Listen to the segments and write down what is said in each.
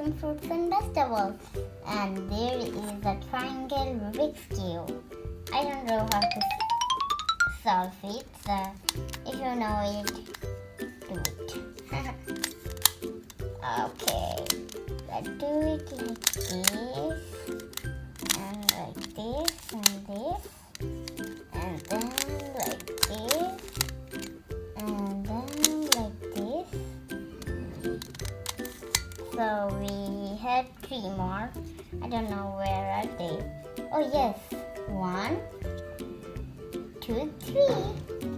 some fruits and vegetables. And there is a triangle Rubik's Cube. I don't know how to solve it, so if you know it, do it. Okay, let's do it like this, and like this, and this, and then like this, and then like this. So we have 3 more. I don't know where are they. Oh yes, 1, 2, 3.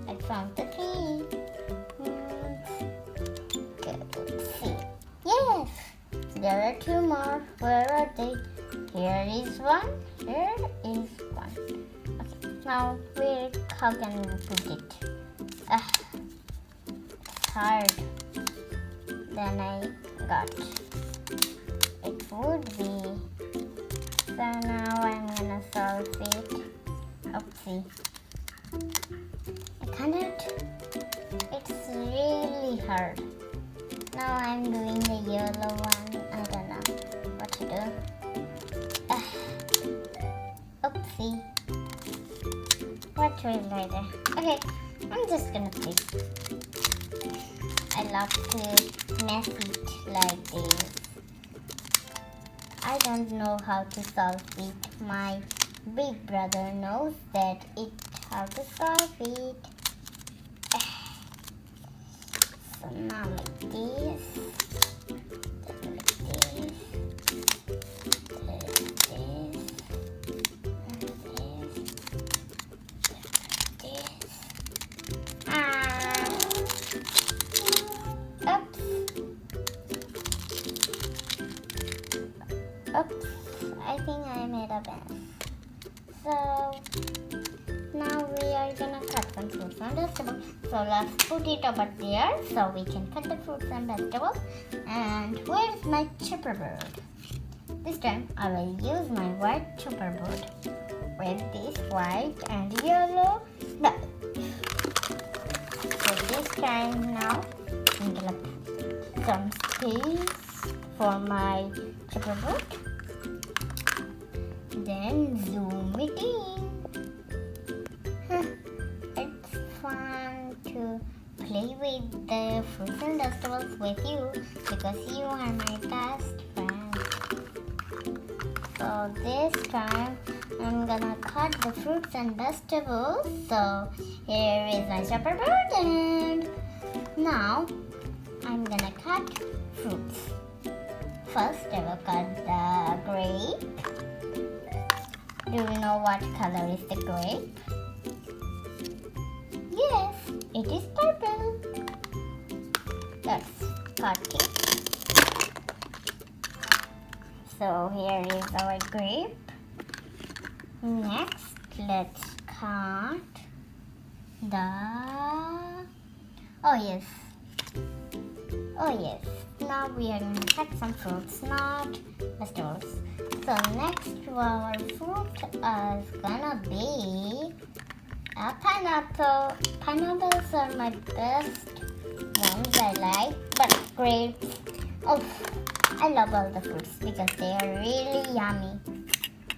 I found the 3. Okay, let's see. Yes, there are 2 more. Where are they? Here is 1. Here is 1. Okay, now how can we put it? It's hard. Then I got it would be. So now I'm gonna solve it. Oopsie. I cannot. It's really hard. Now I'm doing the yellow one. I don't know what to do. Oopsie. What will I do? Okay, I'm just gonna pick. I love to mess it like this. I don't know how to solve it. My big brother knows that how to solve it. So now like this, then like this, then this, and this. Oops, I think I made a mess. So now we are gonna cut some fruits and vegetables. So let's put it over there so we can cut the fruits and vegetables. And where's my chopper board? This time I will use my white chopper board with this white and yellow. No. So this time now I'm gonna put some space for my chopper board. Then zoom it in. It's fun to play with the fruits and vegetables with you because you are my best friend. So this time I'm gonna cut the fruits and vegetables. So here is my chopper board, and now I'm gonna cut fruits. First I will cut the grape. Do you know what color is the grape? Yes, it is purple. Let's cut it. So here is our grape. Next, let's cut the... Oh yes. Now we are going to cut some fruits, not vegetables. So next to our fruit is gonna be a pineapple. Pineapples are my best ones I like, but grapes, oh, I love all the fruits because they are really yummy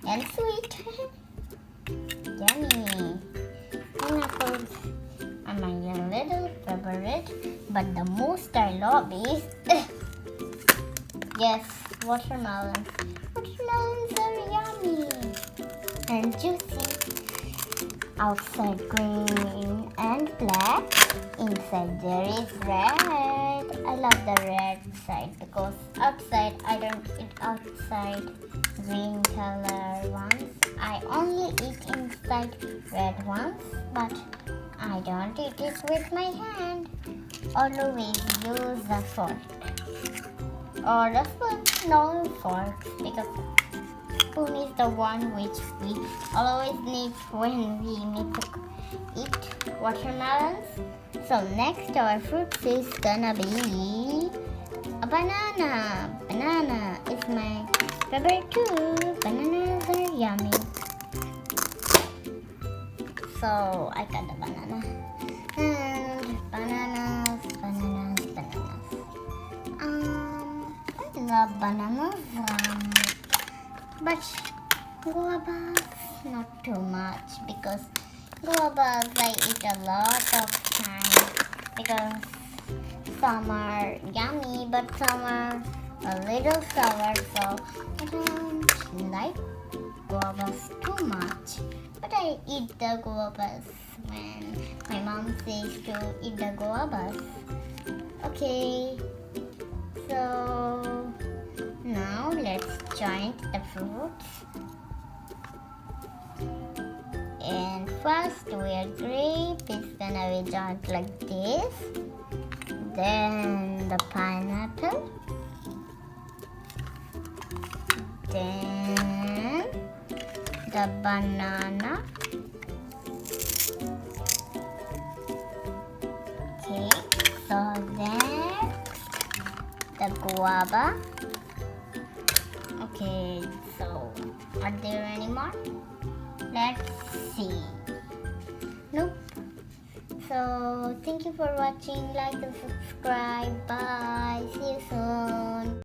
and sweet. Yummy. Pineapples are my little favorite, but the most I love is yes, watermelons. Watermelons are yummy and juicy. Outside green and black, inside there is red. I love the red side because outside I don't eat outside green color ones. I only eat inside red ones, but I don't eat it with my hand. Always use a fork or a spoon, no fork, because spoon is the one which we always need when we need to eat watermelons. So next our fruit is gonna be a banana. Banana is my favorite too. Bananas are yummy. So I got the banana. And bananas. I don't the bananas, but guavas not too much, because guavas I eat a lot of time, because some are yummy but some are a little sour, so I don't like guavas too much. But I eat the guavas when my mom says to eat the guavas. Okay, so now let's join the fruits. And first where grape is gonna be joined like this. Then the pineapple. Then the banana. Okay, so then the guava. Okay, so are there any more? Let's see. Nope. So thank you for watching. Like and subscribe. Bye. See you soon.